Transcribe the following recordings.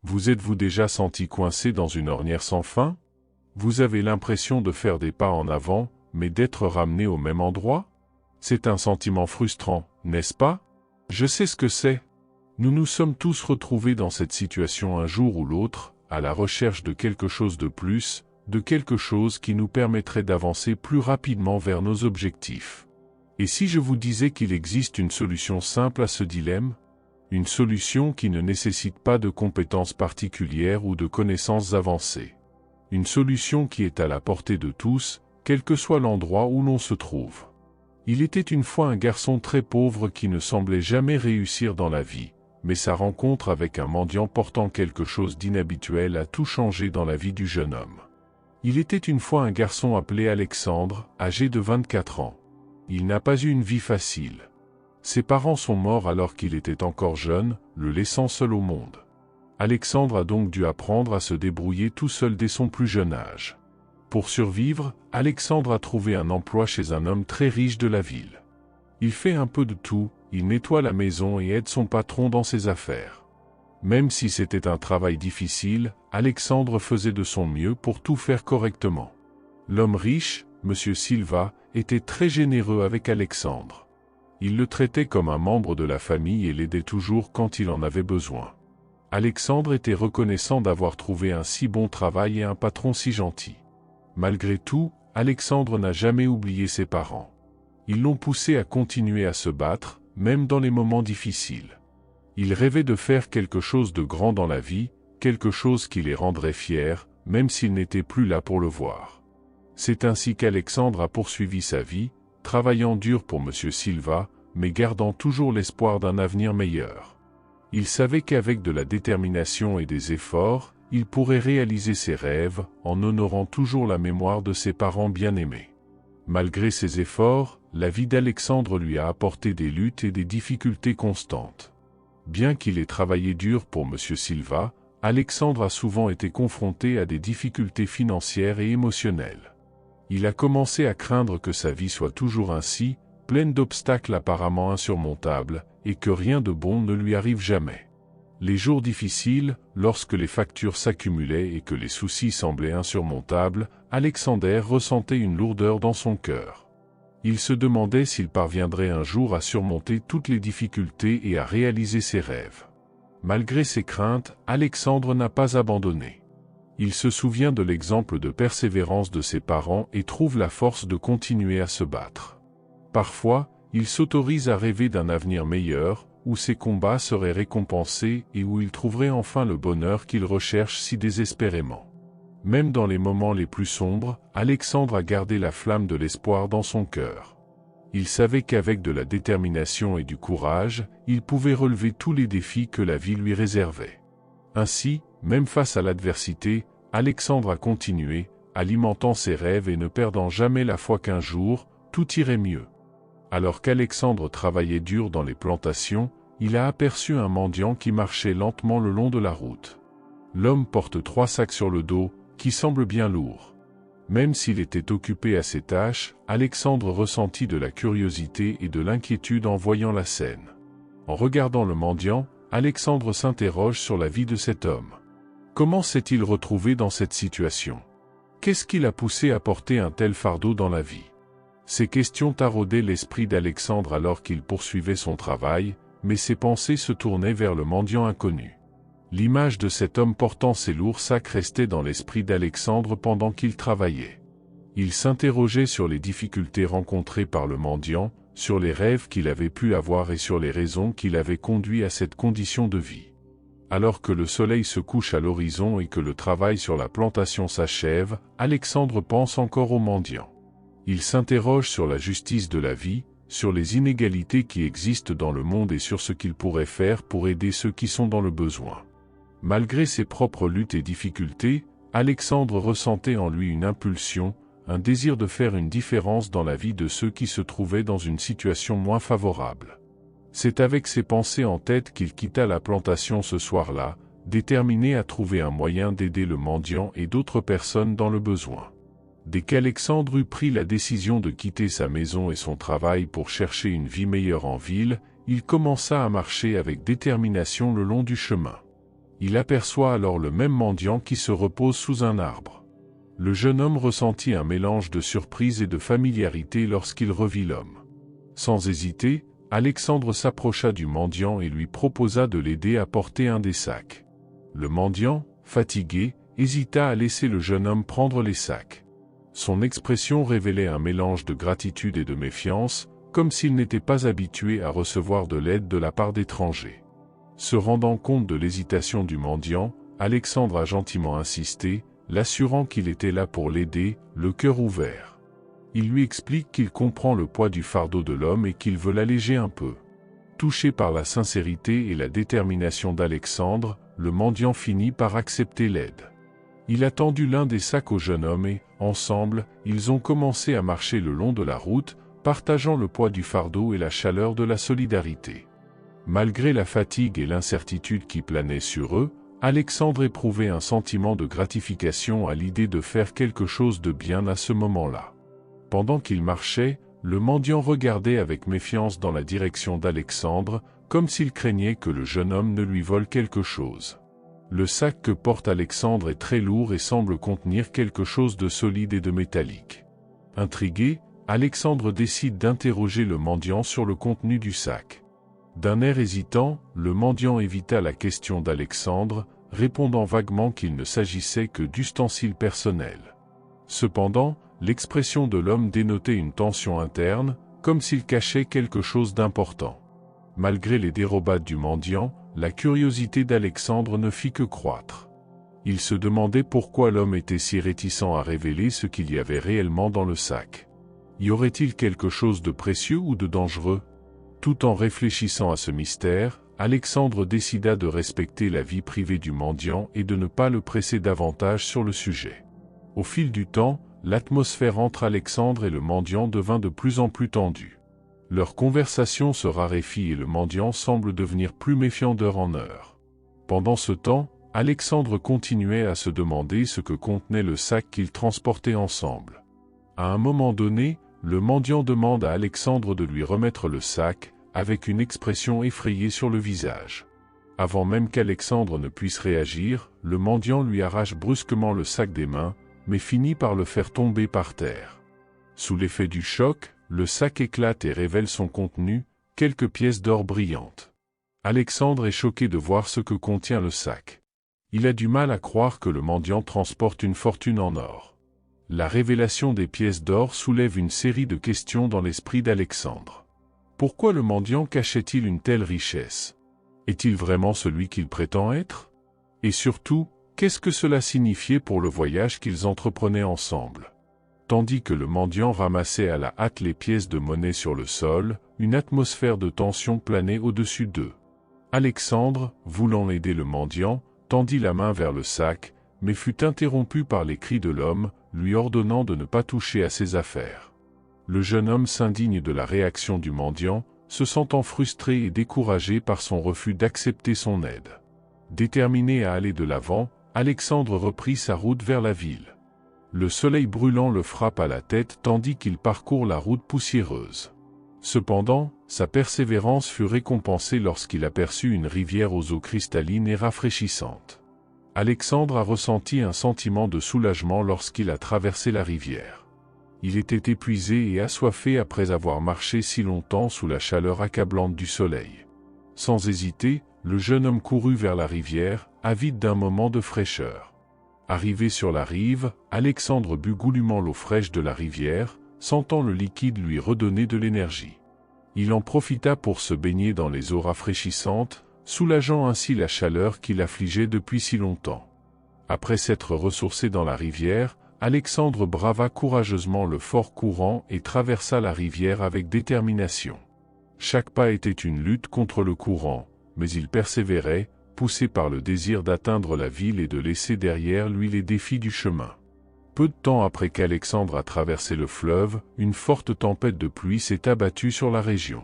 Vous êtes-vous déjà senti coincé dans une ornière sans fin? Vous avez l'impression de faire des pas en avant, mais d'être ramené au même endroit? C'est un sentiment frustrant, n'est-ce pas? Je sais ce que c'est. Nous nous sommes tous retrouvés dans cette situation un jour ou l'autre, à la recherche de quelque chose de plus, de quelque chose qui nous permettrait d'avancer plus rapidement vers nos objectifs. Et si je vous disais qu'il existe une solution simple à ce dilemme? Une solution qui ne nécessite pas de compétences particulières ou de connaissances avancées. Une solution qui est à la portée de tous, quel que soit l'endroit où l'on se trouve. Il était une fois un garçon très pauvre qui ne semblait jamais réussir dans la vie, mais sa rencontre avec un mendiant portant quelque chose d'inhabituel a tout changé dans la vie du jeune homme. Il était une fois un garçon appelé Alexandre, âgé de 24 ans. Il n'a pas eu une vie facile. Ses parents sont morts alors qu'il était encore jeune, le laissant seul au monde. Alexandre a donc dû apprendre à se débrouiller tout seul dès son plus jeune âge. Pour survivre, Alexandre a trouvé un emploi chez un homme très riche de la ville. Il fait un peu de tout, il nettoie la maison et aide son patron dans ses affaires. Même si c'était un travail difficile, Alexandre faisait de son mieux pour tout faire correctement. L'homme riche, M. Silva, était très généreux avec Alexandre. Il le traitait comme un membre de la famille et l'aidait toujours quand il en avait besoin. Alexandre était reconnaissant d'avoir trouvé un si bon travail et un patron si gentil. Malgré tout, Alexandre n'a jamais oublié ses parents. Ils l'ont poussé à continuer à se battre, même dans les moments difficiles. Il rêvait de faire quelque chose de grand dans la vie, quelque chose qui les rendrait fiers, même s'il n'était plus là pour le voir. C'est ainsi qu'Alexandre a poursuivi sa vie, travaillant dur pour M. Silva, mais gardant toujours l'espoir d'un avenir meilleur. Il savait qu'avec de la détermination et des efforts, il pourrait réaliser ses rêves, en honorant toujours la mémoire de ses parents bien-aimés. Malgré ses efforts, la vie d'Alexandre lui a apporté des luttes et des difficultés constantes. Bien qu'il ait travaillé dur pour M. Silva, Alexandre a souvent été confronté à des difficultés financières et émotionnelles. Il a commencé à craindre que sa vie soit toujours ainsi, pleine d'obstacles apparemment insurmontables, et que rien de bon ne lui arrive jamais. Les jours difficiles, lorsque les factures s'accumulaient et que les soucis semblaient insurmontables, Alexandre ressentait une lourdeur dans son cœur. Il se demandait s'il parviendrait un jour à surmonter toutes les difficultés et à réaliser ses rêves. Malgré ses craintes, Alexandre n'a pas abandonné. Il se souvient de l'exemple de persévérance de ses parents et trouve la force de continuer à se battre. Parfois, il s'autorise à rêver d'un avenir meilleur, où ses combats seraient récompensés et où il trouverait enfin le bonheur qu'il recherche si désespérément. Même dans les moments les plus sombres, Alexandre a gardé la flamme de l'espoir dans son cœur. Il savait qu'avec de la détermination et du courage, il pouvait relever tous les défis que la vie lui réservait. Ainsi, même face à l'adversité, Alexandre a continué, alimentant ses rêves et ne perdant jamais la foi qu'un jour, tout irait mieux. Alors qu'Alexandre travaillait dur dans les plantations, il a aperçu un mendiant qui marchait lentement le long de la route. L'homme porte 3 sacs sur le dos, qui semblent bien lourds. Même s'il était occupé à ses tâches, Alexandre ressentit de la curiosité et de l'inquiétude en voyant la scène. En regardant le mendiant, Alexandre s'interroge sur la vie de cet homme. Comment s'est-il retrouvé dans cette situation? Qu'est-ce qui l'a poussé à porter un tel fardeau dans la vie? Ces questions taraudaient l'esprit d'Alexandre alors qu'il poursuivait son travail, mais ses pensées se tournaient vers le mendiant inconnu. L'image de cet homme portant ses lourds sacs restait dans l'esprit d'Alexandre pendant qu'il travaillait. Il s'interrogeait sur les difficultés rencontrées par le mendiant, sur les rêves qu'il avait pu avoir et sur les raisons qui l'avaient conduit à cette condition de vie. Alors que le soleil se couche à l'horizon et que le travail sur la plantation s'achève, Alexandre pense encore au mendiant. Il s'interroge sur la justice de la vie, sur les inégalités qui existent dans le monde et sur ce qu'il pourrait faire pour aider ceux qui sont dans le besoin. Malgré ses propres luttes et difficultés, Alexandre ressentait en lui une impulsion, un désir de faire une différence dans la vie de ceux qui se trouvaient dans une situation moins favorable. C'est avec ces pensées en tête qu'il quitta la plantation ce soir-là, déterminé à trouver un moyen d'aider le mendiant et d'autres personnes dans le besoin. Dès qu'Alexandre eut pris la décision de quitter sa maison et son travail pour chercher une vie meilleure en ville, il commença à marcher avec détermination le long du chemin. Il aperçoit alors le même mendiant qui se repose sous un arbre. Le jeune homme ressentit un mélange de surprise et de familiarité lorsqu'il revit l'homme. Sans hésiter, Alexandre s'approcha du mendiant et lui proposa de l'aider à porter un des sacs. Le mendiant, fatigué, hésita à laisser le jeune homme prendre les sacs. Son expression révélait un mélange de gratitude et de méfiance, comme s'il n'était pas habitué à recevoir de l'aide de la part d'étrangers. Se rendant compte de l'hésitation du mendiant, Alexandre a gentiment insisté, l'assurant qu'il était là pour l'aider, le cœur ouvert. Il lui explique qu'il comprend le poids du fardeau de l'homme et qu'il veut l'alléger un peu. Touché par la sincérité et la détermination d'Alexandre, le mendiant finit par accepter l'aide. Il a tendu l'un des sacs au jeune homme et, ensemble, ils ont commencé à marcher le long de la route, partageant le poids du fardeau et la chaleur de la solidarité. Malgré la fatigue et l'incertitude qui planaient sur eux, Alexandre éprouvait un sentiment de gratification à l'idée de faire quelque chose de bien à ce moment-là. Pendant qu'il marchait, le mendiant regardait avec méfiance dans la direction d'Alexandre, comme s'il craignait que le jeune homme ne lui vole quelque chose. Le sac que porte Alexandre est très lourd et semble contenir quelque chose de solide et de métallique. Intrigué, Alexandre décide d'interroger le mendiant sur le contenu du sac. D'un air hésitant, le mendiant évita la question d'Alexandre, répondant vaguement qu'il ne s'agissait que d'ustensiles personnels. Cependant, l'expression de l'homme dénotait une tension interne, comme s'il cachait quelque chose d'important. Malgré les dérobades du mendiant, la curiosité d'Alexandre ne fit que croître. Il se demandait pourquoi l'homme était si réticent à révéler ce qu'il y avait réellement dans le sac. Y aurait-il quelque chose de précieux ou de dangereux? Tout en réfléchissant à ce mystère, Alexandre décida de respecter la vie privée du mendiant et de ne pas le presser davantage sur le sujet. Au fil du temps, l'atmosphère entre Alexandre et le mendiant devint de plus en plus tendue. Leur conversation se raréfie et le mendiant semble devenir plus méfiant d'heure en heure. Pendant ce temps, Alexandre continuait à se demander ce que contenait le sac qu'ils transportaient ensemble. À un moment donné, le mendiant demande à Alexandre de lui remettre le sac, avec une expression effrayée sur le visage. Avant même qu'Alexandre ne puisse réagir, le mendiant lui arrache brusquement le sac des mains, mais finit par le faire tomber par terre. Sous l'effet du choc, le sac éclate et révèle son contenu, quelques pièces d'or brillantes. Alexandre est choqué de voir ce que contient le sac. Il a du mal à croire que le mendiant transporte une fortune en or. La révélation des pièces d'or soulève une série de questions dans l'esprit d'Alexandre. Pourquoi le mendiant cachait-il une telle richesse? Est-il vraiment celui qu'il prétend être? Et surtout, qu'est-ce que cela signifiait pour le voyage qu'ils entreprenaient ensemble? Tandis que le mendiant ramassait à la hâte les pièces de monnaie sur le sol, une atmosphère de tension planait au-dessus d'eux. Alexandre, voulant aider le mendiant, tendit la main vers le sac, mais fut interrompu par les cris de l'homme, lui ordonnant de ne pas toucher à ses affaires. Le jeune homme s'indigne de la réaction du mendiant, se sentant frustré et découragé par son refus d'accepter son aide. Déterminé à aller de l'avant, Alexandre reprit sa route vers la ville. Le soleil brûlant le frappe à la tête tandis qu'il parcourt la route poussiéreuse. Cependant, sa persévérance fut récompensée lorsqu'il aperçut une rivière aux eaux cristallines et rafraîchissantes. Alexandre a ressenti un sentiment de soulagement lorsqu'il a traversé la rivière. Il était épuisé et assoiffé après avoir marché si longtemps sous la chaleur accablante du soleil. Sans hésiter, le jeune homme courut vers la rivière, avide d'un moment de fraîcheur. Arrivé sur la rive, Alexandre but goulûment l'eau fraîche de la rivière, sentant le liquide lui redonner de l'énergie. Il en profita pour se baigner dans les eaux rafraîchissantes, soulageant ainsi la chaleur qui l'affligeait depuis si longtemps. Après s'être ressourcé dans la rivière, Alexandre brava courageusement le fort courant et traversa la rivière avec détermination. Chaque pas était une lutte contre le courant, mais il persévérait, poussé par le désir d'atteindre la ville et de laisser derrière lui les défis du chemin. Peu de temps après qu'Alexandre a traversé le fleuve, une forte tempête de pluie s'est abattue sur la région.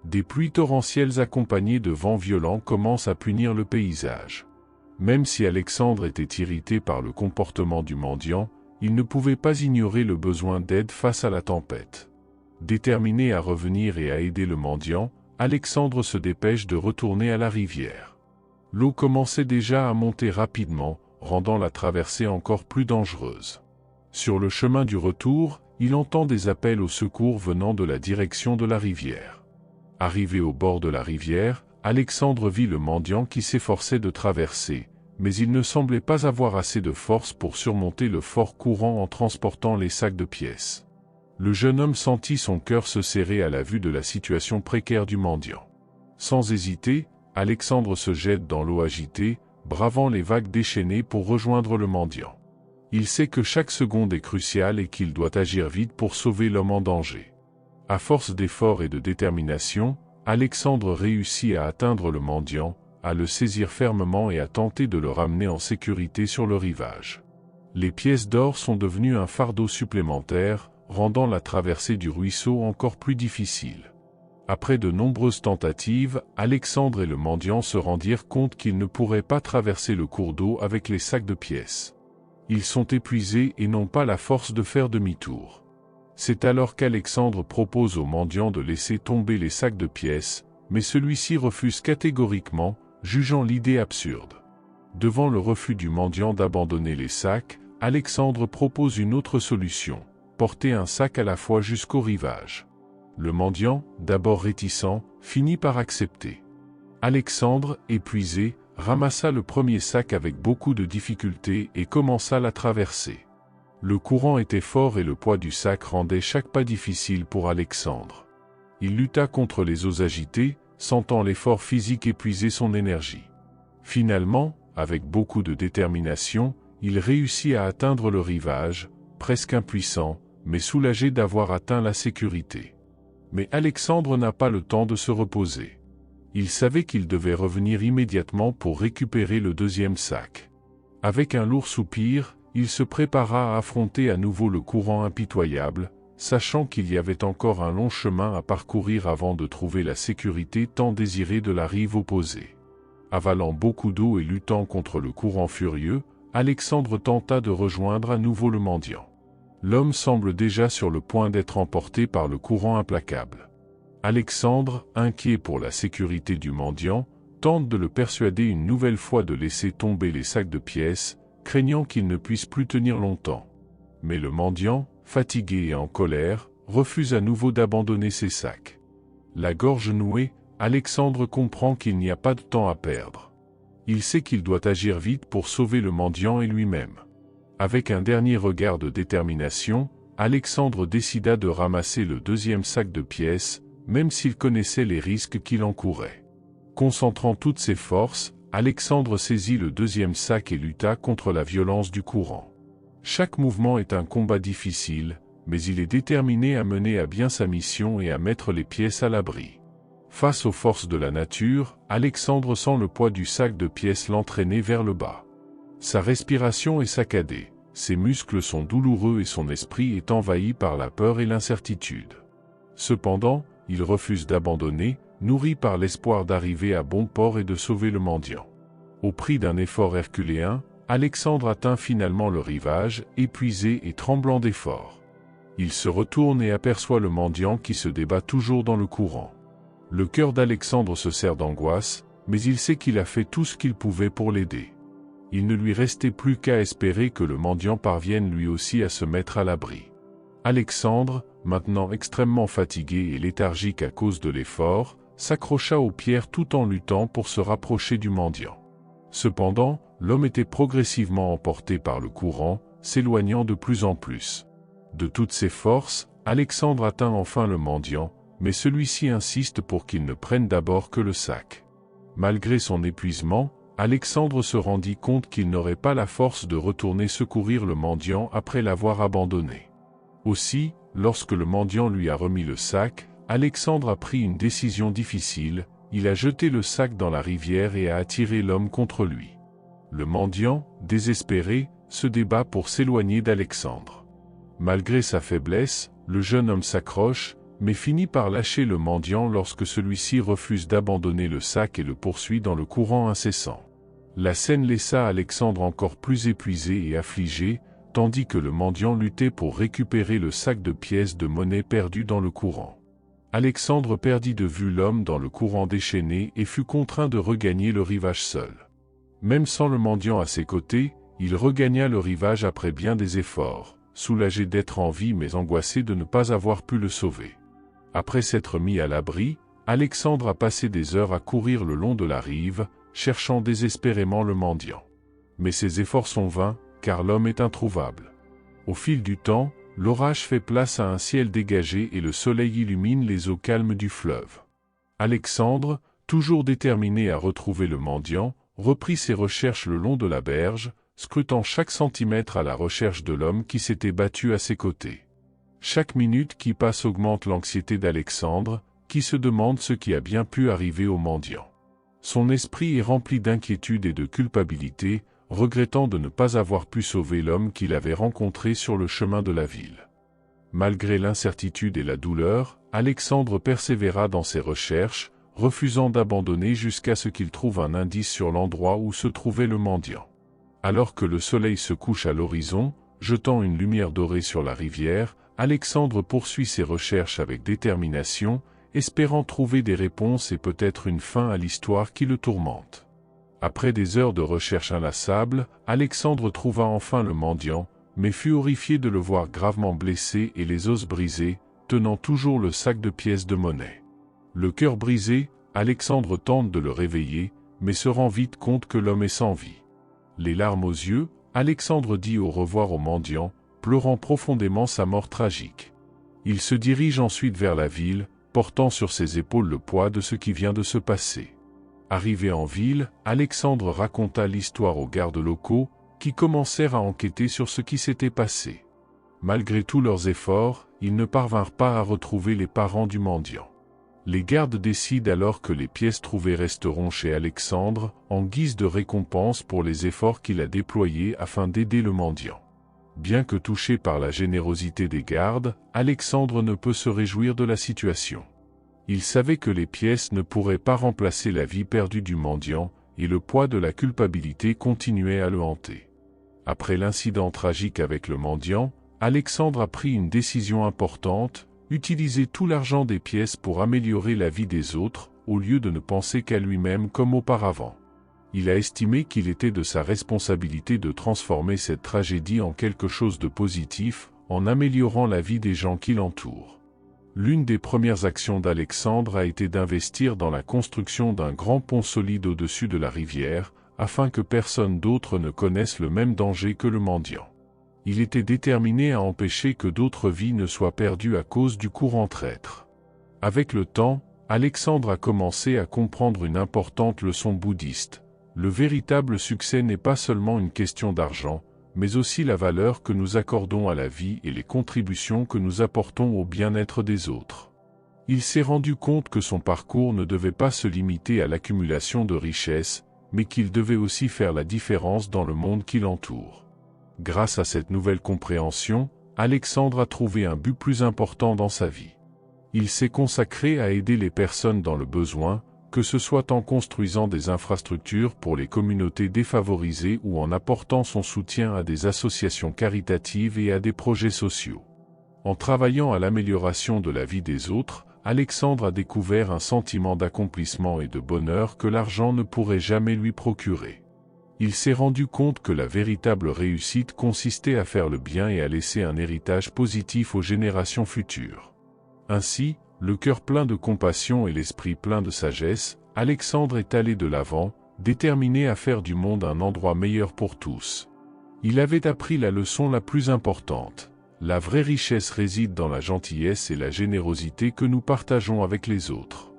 Des pluies torrentielles accompagnées de vents violents commencent à punir le paysage. Même si Alexandre était irrité par le comportement du mendiant, il ne pouvait pas ignorer le besoin d'aide face à la tempête. Déterminé à revenir et à aider le mendiant, Alexandre se dépêche de retourner à la rivière. L'eau commençait déjà à monter rapidement, rendant la traversée encore plus dangereuse. Sur le chemin du retour, il entend des appels au secours venant de la direction de la rivière. Arrivé au bord de la rivière, Alexandre vit le mendiant qui s'efforçait de traverser, mais il ne semblait pas avoir assez de force pour surmonter le fort courant en transportant les sacs de pièces. Le jeune homme sentit son cœur se serrer à la vue de la situation précaire du mendiant. Sans hésiter, Alexandre se jette dans l'eau agitée, bravant les vagues déchaînées pour rejoindre le mendiant. Il sait que chaque seconde est cruciale et qu'il doit agir vite pour sauver l'homme en danger. À force d'efforts et de détermination, Alexandre réussit à atteindre le mendiant, à le saisir fermement et à tenter de le ramener en sécurité sur le rivage. Les pièces d'or sont devenues un fardeau supplémentaire, rendant la traversée du ruisseau encore plus difficile. Après de nombreuses tentatives, Alexandre et le mendiant se rendirent compte qu'ils ne pourraient pas traverser le cours d'eau avec les sacs de pièces. Ils sont épuisés et n'ont pas la force de faire demi-tour. C'est alors qu'Alexandre propose au mendiant de laisser tomber les sacs de pièces, mais celui-ci refuse catégoriquement, jugeant l'idée absurde. Devant le refus du mendiant d'abandonner les sacs, Alexandre propose une autre solution, porter un sac à la fois jusqu'au rivage. Le mendiant, d'abord réticent, finit par accepter. Alexandre, épuisé, ramassa le premier sac avec beaucoup de difficulté et commença la traversée. Le courant était fort et le poids du sac rendait chaque pas difficile pour Alexandre. Il lutta contre les eaux agitées, sentant l'effort physique épuiser son énergie. Finalement, avec beaucoup de détermination, il réussit à atteindre le rivage, presque impuissant, mais soulagé d'avoir atteint la sécurité. Mais Alexandre n'a pas le temps de se reposer. Il savait qu'il devait revenir immédiatement pour récupérer le deuxième sac. Avec un lourd soupir, il se prépara à affronter à nouveau le courant impitoyable, sachant qu'il y avait encore un long chemin à parcourir avant de trouver la sécurité tant désirée de la rive opposée. Avalant beaucoup d'eau et luttant contre le courant furieux, Alexandre tenta de rejoindre à nouveau le mendiant. L'homme semble déjà sur le point d'être emporté par le courant implacable. Alexandre, inquiet pour la sécurité du mendiant, tente de le persuader une nouvelle fois de laisser tomber les sacs de pièces, craignant qu'il ne puisse plus tenir longtemps. Mais le mendiant, fatigué et en colère, refuse à nouveau d'abandonner ses sacs. La gorge nouée, Alexandre comprend qu'il n'y a pas de temps à perdre. Il sait qu'il doit agir vite pour sauver le mendiant et lui-même. Avec un dernier regard de détermination, Alexandre décida de ramasser le deuxième sac de pièces, même s'il connaissait les risques qu'il encourait. Concentrant toutes ses forces, Alexandre saisit le deuxième sac et lutta contre la violence du courant. Chaque mouvement est un combat difficile, mais il est déterminé à mener à bien sa mission et à mettre les pièces à l'abri. Face aux forces de la nature, Alexandre sent le poids du sac de pièces l'entraîner vers le bas. Sa respiration est saccadée, ses muscles sont douloureux et son esprit est envahi par la peur et l'incertitude. Cependant, il refuse d'abandonner, nourri par l'espoir d'arriver à bon port et de sauver le mendiant. Au prix d'un effort herculéen, Alexandre atteint finalement le rivage, épuisé et tremblant d'effort. Il se retourne et aperçoit le mendiant qui se débat toujours dans le courant. Le cœur d'Alexandre se serre d'angoisse, mais il sait qu'il a fait tout ce qu'il pouvait pour l'aider. Il ne lui restait plus qu'à espérer que le mendiant parvienne lui aussi à se mettre à l'abri. Alexandre, maintenant extrêmement fatigué et léthargique à cause de l'effort, s'accrocha aux pierres tout en luttant pour se rapprocher du mendiant. Cependant, l'homme était progressivement emporté par le courant, s'éloignant de plus en plus. De toutes ses forces, Alexandre atteint enfin le mendiant, mais celui-ci insiste pour qu'il ne prenne d'abord que le sac. Malgré son épuisement, Alexandre se rendit compte qu'il n'aurait pas la force de retourner secourir le mendiant après l'avoir abandonné. Aussi, lorsque le mendiant lui a remis le sac, Alexandre a pris une décision difficile, il a jeté le sac dans la rivière et a attiré l'homme contre lui. Le mendiant, désespéré, se débat pour s'éloigner d'Alexandre. Malgré sa faiblesse, le jeune homme s'accroche, mais finit par lâcher le mendiant lorsque celui-ci refuse d'abandonner le sac et le poursuit dans le courant incessant. La scène laissa Alexandre encore plus épuisé et affligé, tandis que le mendiant luttait pour récupérer le sac de pièces de monnaie perdu dans le courant. Alexandre perdit de vue l'homme dans le courant déchaîné et fut contraint de regagner le rivage seul. Même sans le mendiant à ses côtés, il regagna le rivage après bien des efforts, soulagé d'être en vie mais angoissé de ne pas avoir pu le sauver. Après s'être mis à l'abri, Alexandre a passé des heures à courir le long de la rive, cherchant désespérément le mendiant. Mais ses efforts sont vains, car l'homme est introuvable. Au fil du temps, l'orage fait place à un ciel dégagé et le soleil illumine les eaux calmes du fleuve. Alexandre, toujours déterminé à retrouver le mendiant, reprit ses recherches le long de la berge, scrutant chaque centimètre à la recherche de l'homme qui s'était battu à ses côtés. Chaque minute qui passe augmente l'anxiété d'Alexandre, qui se demande ce qui a bien pu arriver au mendiant. Son esprit est rempli d'inquiétude et de culpabilité, regrettant de ne pas avoir pu sauver l'homme qu'il avait rencontré sur le chemin de la ville. Malgré l'incertitude et la douleur, Alexandre persévéra dans ses recherches, refusant d'abandonner jusqu'à ce qu'il trouve un indice sur l'endroit où se trouvait le mendiant. Alors que le soleil se couche à l'horizon, jetant une lumière dorée sur la rivière, Alexandre poursuit ses recherches avec détermination, espérant trouver des réponses et peut-être une fin à l'histoire qui le tourmente. Après des heures de recherche inlassables, Alexandre trouva enfin le mendiant, mais fut horrifié de le voir gravement blessé et les os brisés, tenant toujours le sac de pièces de monnaie. Le cœur brisé, Alexandre tente de le réveiller, mais se rend vite compte que l'homme est sans vie. Les larmes aux yeux, Alexandre dit au revoir au mendiant, pleurant profondément sa mort tragique. Il se dirige ensuite vers la ville, portant sur ses épaules le poids de ce qui vient de se passer. Arrivé en ville, Alexandre raconta l'histoire aux gardes locaux, qui commencèrent à enquêter sur ce qui s'était passé. Malgré tous leurs efforts, ils ne parvinrent pas à retrouver les parents du mendiant. Les gardes décident alors que les pièces trouvées resteront chez Alexandre, en guise de récompense pour les efforts qu'il a déployés afin d'aider le mendiant. Bien que touché par la générosité des gardes, Alexandre ne peut se réjouir de la situation. Il savait que les pièces ne pourraient pas remplacer la vie perdue du mendiant, et le poids de la culpabilité continuait à le hanter. Après l'incident tragique avec le mendiant, Alexandre a pris une décision importante, utiliser tout l'argent des pièces pour améliorer la vie des autres, au lieu de ne penser qu'à lui-même comme auparavant. Il a estimé qu'il était de sa responsabilité de transformer cette tragédie en quelque chose de positif, en améliorant la vie des gens qui l'entourent. L'une des premières actions d'Alexandre a été d'investir dans la construction d'un grand pont solide au-dessus de la rivière, afin que personne d'autre ne connaisse le même danger que le mendiant. Il était déterminé à empêcher que d'autres vies ne soient perdues à cause du courant traître. Avec le temps, Alexandre a commencé à comprendre une importante leçon bouddhiste. Le véritable succès n'est pas seulement une question d'argent, mais aussi la valeur que nous accordons à la vie et les contributions que nous apportons au bien-être des autres. Il s'est rendu compte que son parcours ne devait pas se limiter à l'accumulation de richesses, mais qu'il devait aussi faire la différence dans le monde qui l'entoure. Grâce à cette nouvelle compréhension, Alexandre a trouvé un but plus important dans sa vie. Il s'est consacré à aider les personnes dans le besoin, que ce soit en construisant des infrastructures pour les communautés défavorisées ou en apportant son soutien à des associations caritatives et à des projets sociaux. En travaillant à l'amélioration de la vie des autres, Alexandre a découvert un sentiment d'accomplissement et de bonheur que l'argent ne pourrait jamais lui procurer. Il s'est rendu compte que la véritable réussite consistait à faire le bien et à laisser un héritage positif aux générations futures. Ainsi, le cœur plein de compassion et l'esprit plein de sagesse, Alexandre est allé de l'avant, déterminé à faire du monde un endroit meilleur pour tous. Il avait appris la leçon la plus importante. La vraie richesse réside dans la gentillesse et la générosité que nous partageons avec les autres.